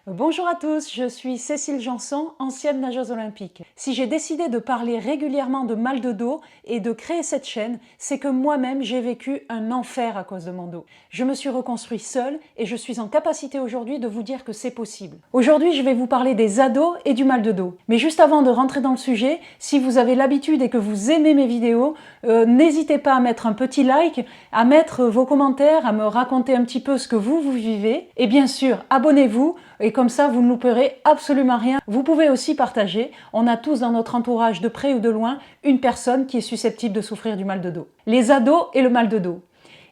Bonjour à tous, je suis Cécile Janson, ancienne nageuse olympique. Si j'ai décidé de parler régulièrement de mal de dos et de créer cette chaîne, c'est que moi-même j'ai vécu un enfer à cause de mon dos. Je me suis reconstruit seule et je suis en capacité aujourd'hui de vous dire que c'est possible. Aujourd'hui, je vais vous parler des ados et du mal de dos. Mais juste avant de rentrer dans le sujet, si vous avez l'habitude et que vous aimez mes vidéos, n'hésitez pas à mettre un petit like, à mettre vos commentaires, à me raconter un petit peu ce que vous vivez. Et bien sûr, abonnez-vous. Et comme ça, vous ne louperez absolument rien. Vous pouvez aussi partager. On a tous dans notre entourage, de près ou de loin, une personne qui est susceptible de souffrir du mal de dos. Les ados et le mal de dos.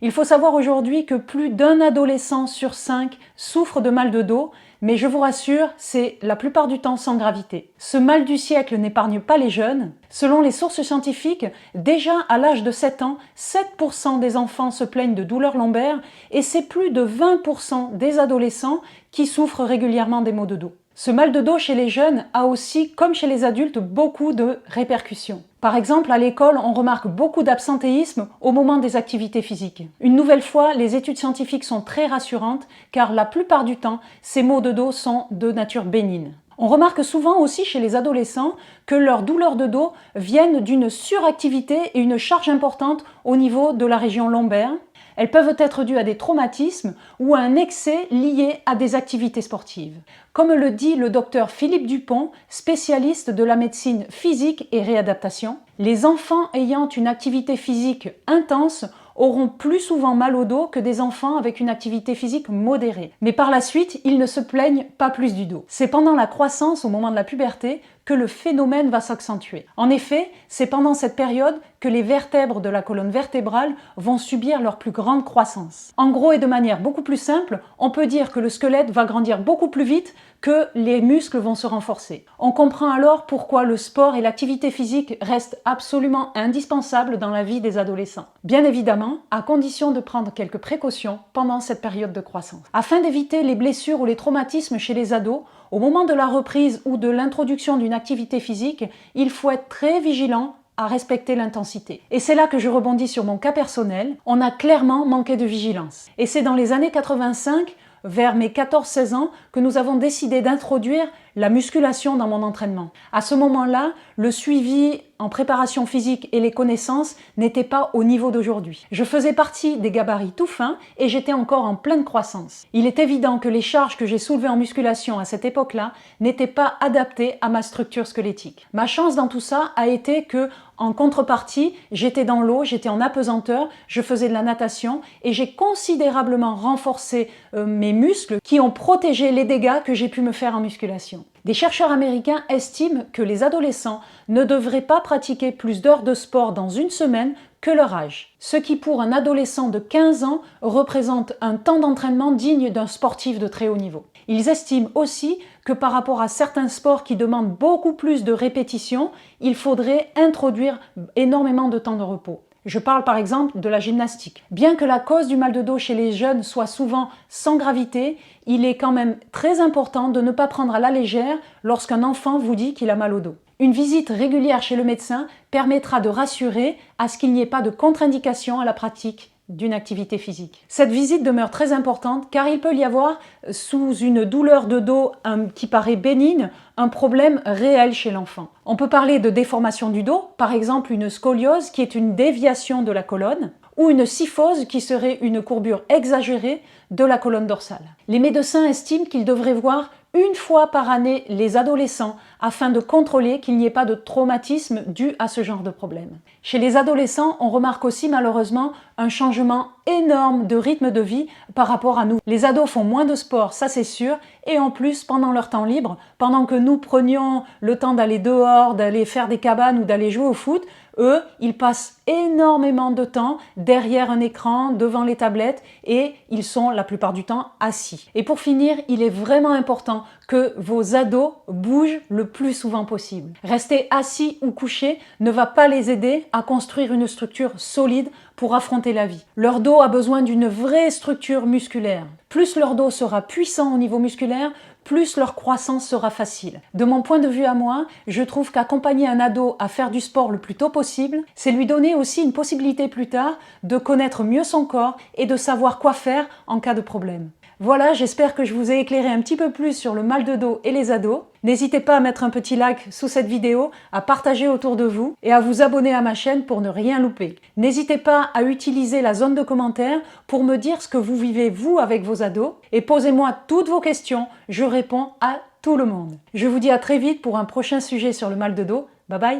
Il faut savoir aujourd'hui que plus d'un adolescent sur 5 souffre de mal de dos, mais je vous rassure, c'est la plupart du temps sans gravité. Ce mal du siècle n'épargne pas les jeunes. Selon les sources scientifiques, déjà à l'âge de 7 ans, 7% des enfants se plaignent de douleurs lombaires et c'est plus de 20% des adolescents qui souffrent régulièrement des maux de dos. Ce mal de dos chez les jeunes a aussi, comme chez les adultes, beaucoup de répercussions. Par exemple, à l'école, on remarque beaucoup d'absentéisme au moment des activités physiques. Une nouvelle fois, les études scientifiques sont très rassurantes car la plupart du temps, ces maux de dos sont de nature bénigne. On remarque souvent aussi chez les adolescents que leurs douleurs de dos viennent d'une suractivité et une charge importante au niveau de la région lombaire. Elles peuvent être dues à des traumatismes ou à un excès lié à des activités sportives. Comme le dit le docteur Philippe Dupont, spécialiste de la médecine physique et réadaptation, les enfants ayant une activité physique intense auront plus souvent mal au dos que des enfants avec une activité physique modérée. Mais par la suite, ils ne se plaignent pas plus du dos. C'est pendant la croissance, au moment de la puberté, que le phénomène va s'accentuer. En effet, c'est pendant cette période que les vertèbres de la colonne vertébrale vont subir leur plus grande croissance. En gros et de manière beaucoup plus simple, on peut dire que le squelette va grandir beaucoup plus vite que les muscles vont se renforcer. On comprend alors pourquoi le sport et l'activité physique restent absolument indispensables dans la vie des adolescents. Bien évidemment, à condition de prendre quelques précautions pendant cette période de croissance. Afin d'éviter les blessures ou les traumatismes chez les ados, au moment de la reprise ou de l'introduction d'une activité physique, il faut être très vigilant à respecter l'intensité. Et c'est là que je rebondis sur mon cas personnel. On a clairement manqué de vigilance. Et c'est dans les années 85, vers mes 14-16 ans, que nous avons décidé d'introduire la musculation dans mon entraînement. À ce moment-là, le suivi en préparation physique et les connaissances n'étaient pas au niveau d'aujourd'hui. Je faisais partie des gabarits tout fins et j'étais encore en pleine croissance. Il est évident que les charges que j'ai soulevées en musculation à cette époque-là n'étaient pas adaptées à ma structure squelettique. Ma chance dans tout ça a été que, en contrepartie, j'étais dans l'eau, j'étais en apesanteur, je faisais de la natation et j'ai considérablement renforcé mes muscles qui ont protégé les dégâts que j'ai pu me faire en musculation. Des chercheurs américains estiment que les adolescents ne devraient pas pratiquer plus d'heures de sport dans une semaine que leur âge, ce qui pour un adolescent de 15 ans représente un temps d'entraînement digne d'un sportif de très haut niveau. Ils estiment aussi que par rapport à certains sports qui demandent beaucoup plus de répétitions, il faudrait introduire énormément de temps de repos. Je parle par exemple de la gymnastique. Bien que la cause du mal de dos chez les jeunes soit souvent sans gravité, il est quand même très important de ne pas prendre à la légère lorsqu'un enfant vous dit qu'il a mal au dos. Une visite régulière chez le médecin permettra de rassurer à ce qu'il n'y ait pas de contre-indication à la pratique d'une activité physique. Cette visite demeure très importante car il peut y avoir, sous une douleur de dos qui paraît bénigne, un problème réel chez l'enfant. On peut parler de déformation du dos, par exemple une scoliose qui est une déviation de la colonne, ou une kyphose qui serait une courbure exagérée de la colonne dorsale. Les médecins estiment qu'ils devraient voir une fois par année les adolescents afin de contrôler qu'il n'y ait pas de traumatisme dû à ce genre de problème. Chez les adolescents, on remarque aussi malheureusement un changement énorme de rythme de vie par rapport à nous. Les ados font moins de sport, ça c'est sûr, et en plus pendant leur temps libre, pendant que nous prenions le temps d'aller dehors, d'aller faire des cabanes ou d'aller jouer au foot, eux, ils passent énormément de temps derrière un écran, devant les tablettes et ils sont la plupart du temps assis. Et pour finir, il est vraiment important que vos ados bougent le plus souvent possible. Rester assis ou couché ne va pas les aider à construire une structure solide pour affronter la vie. Leur dos a besoin d'une vraie structure musculaire. Plus leur dos sera puissant au niveau musculaire, plus leur croissance sera facile. De mon point de vue à moi, je trouve qu'accompagner un ado à faire du sport le plus tôt possible, c'est lui donner aussi une possibilité plus tard de connaître mieux son corps et de savoir quoi faire en cas de problème. Voilà, j'espère que je vous ai éclairé un petit peu plus sur le mal de dos et les ados. N'hésitez pas à mettre un petit like sous cette vidéo, à partager autour de vous et à vous abonner à ma chaîne pour ne rien louper. N'hésitez pas à utiliser la zone de commentaires pour me dire ce que vous vivez vous avec vos ados et posez-moi toutes vos questions, je réponds à tout le monde. Je vous dis à très vite pour un prochain sujet sur le mal de dos. Bye bye!